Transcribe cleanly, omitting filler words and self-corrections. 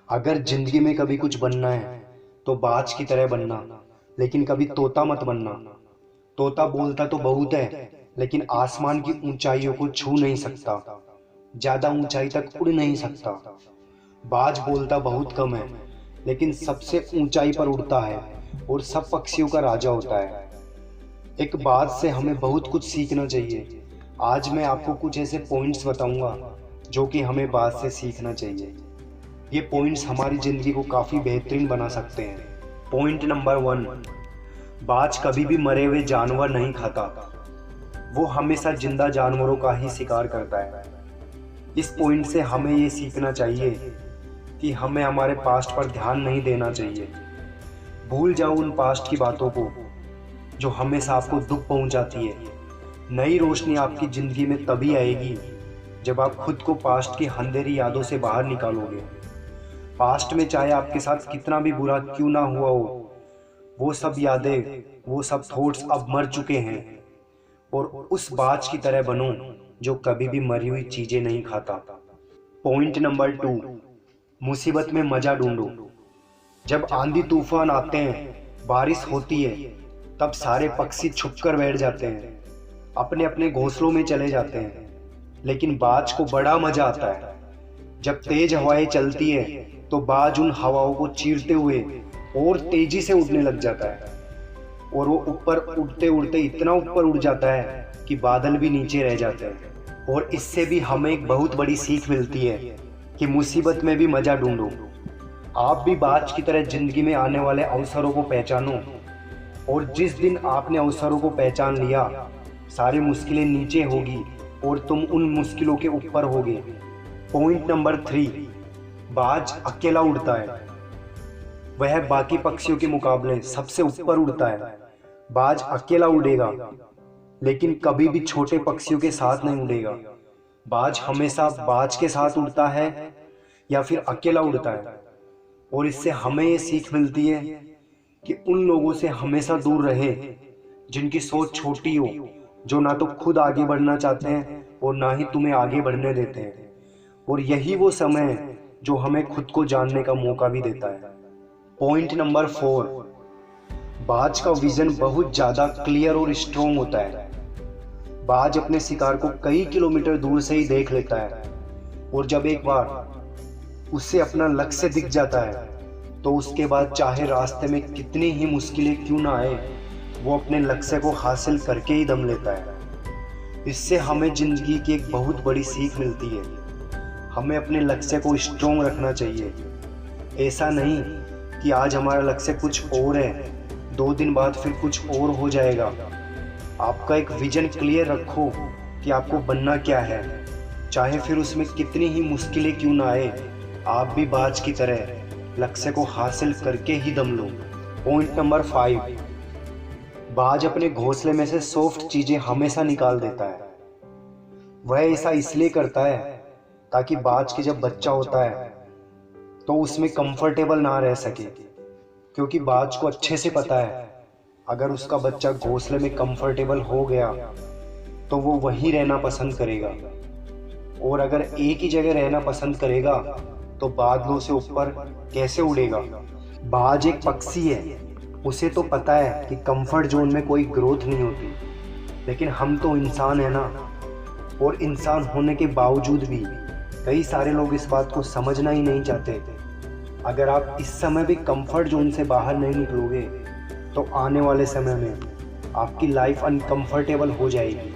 अगर जिंदगी में कभी कुछ बनना है तो बाज की तरह बनना, लेकिन कभी तोता मत बनना। तोता बोलता तो बहुत है, लेकिन आसमान की ऊंचाइयों को छू नहीं सकता, ज्यादा ऊंचाई तक उड़ नहीं सकता। बाज बोलता बहुत कम है, लेकिन सबसे ऊंचाई पर उड़ता है और सब पक्षियों का राजा होता है। एक बाज से हमें बहुत कुछ सीखना चाहिए। आज मैं आपको कुछ ऐसे पॉइंट्स बताऊंगा जो कि हमें बाज से सीखना चाहिए। ये पॉइंट्स हमारी ज़िंदगी को काफ़ी बेहतरीन बना सकते हैं। पॉइंट नंबर 1, बाज कभी भी मरे हुए जानवर नहीं खाता। वो हमेशा जिंदा जानवरों का ही शिकार करता है। इस पॉइंट से हमें ये सीखना चाहिए कि हमें हमारे पास्ट पर ध्यान नहीं देना चाहिए। भूल जाओ उन पास्ट की बातों को जो हमेशा आपको दुख पहुंचाती है। नई रोशनी आपकी ज़िंदगी में तभी आएगी जब आप खुद को पास्ट की अंधेरी यादों से बाहर निकालोगे। पास्ट में चाहे आपके साथ कितना भी बुरा क्यों ना हुआ हो, वो सब यादें, वो सब थॉट्स अब मर चुके हैं। और उस बाज की तरह बनो जो कभी भी मरी हुई चीजें नहीं खाता। पॉइंट नंबर 2, मुसीबत में मजा ढूंढो। जब आंधी तूफान आते हैं, बारिश होती है, तब सारे पक्षी छुपकर बैठ जाते हैं, अपने अपने घोंसलों में चले जाते हैं। लेकिन बाज को बड़ा मजा आता है। जब तेज हवाएं चलती है तो बाज उन हवाओं को चीरते हुए और तेजी से उड़ने लग जाता है, और वो ऊपर उड़ते उड़ते इतना ऊपर उड़ जाता है कि बादल भी नीचे रह जाते हैं। और इससे भी हमें एक बहुत बड़ी सीख मिलती है कि मुसीबत में भी मजा ढूंढो। आप भी बाज की तरह जिंदगी में आने वाले अवसरों को पहचानो, और जिस दिन आपने अवसरों को पहचान लिया, सारी मुश्किलें नीचे होगी और तुम उन मुश्किलों के ऊपर होगे। पॉइंट नंबर 3, बाज अकेला उड़ता है। वह बाकी पक्षियों के मुकाबले सबसे ऊपर उड़ता है। बाज अकेला उड़ेगा, लेकिन कभी भी छोटे पक्षियों के साथ नहीं उड़ेगा। बाज हमेशा बाज के साथ उड़ता है या फिर अकेला उड़ता है। और इससे हमें ये सीख मिलती है कि उन लोगों से हमेशा दूर रहे जिनकी सोच छोटी हो, जो ना तो खुद आगे बढ़ना चाहते हैं और ना ही तुम्हें आगे बढ़ने देते हैं। और यही वो समय है जो हमें खुद को जानने का मौका भी देता है। पॉइंट नंबर 4, बाज का विजन बहुत ज्यादा क्लियर और स्ट्रॉन्ग होता है। बाज अपने शिकार को कई किलोमीटर दूर से ही देख लेता है, और जब एक बार उससे अपना लक्ष्य दिख जाता है तो उसके बाद चाहे रास्ते में कितनी ही मुश्किलें क्यों ना आए, वो अपने लक्ष्य को हासिल करके ही दम लेता है। इससे हमें जिंदगी की एक बहुत बड़ी सीख मिलती है। हमें अपने लक्ष्य को स्ट्रॉन्ग रखना चाहिए। ऐसा नहीं कि आज हमारा लक्ष्य कुछ और है, 2 दिन बाद फिर कुछ और हो जाएगा। आपका एक विजन क्लियर रखो कि आपको बनना क्या है, चाहे फिर उसमें कितनी ही मुश्किलें क्यों ना आए। आप भी बाज की तरह लक्ष्य को हासिल करके ही दम लो। पॉइंट नंबर 5, बाज अपने घोंसले में से सॉफ्ट चीजें हमेशा निकाल देता है। वह ऐसा इसलिए करता है ताकि बाज के जब बच्चा होता है तो उसमें कंफर्टेबल ना रह सके, क्योंकि बाज को अच्छे से पता है अगर उसका बच्चा घोंसले में कंफर्टेबल हो गया तो वो वहीं रहना पसंद करेगा। और अगर एक ही जगह रहना पसंद करेगा तो बादलों से ऊपर कैसे उड़ेगा। बाज एक पक्षी है, उसे तो पता है कि कंफर्ट जोन में कोई ग्रोथ नहीं होती। लेकिन हम तो इंसान है ना, और इंसान होने के बावजूद भी कई सारे लोग इस बात को समझना ही नहीं चाहते। अगर आप इस समय भी कंफर्ट जोन से बाहर नहीं निकलोगे तो आने वाले समय में आपकी लाइफ अनकंफर्टेबल हो जाएगी।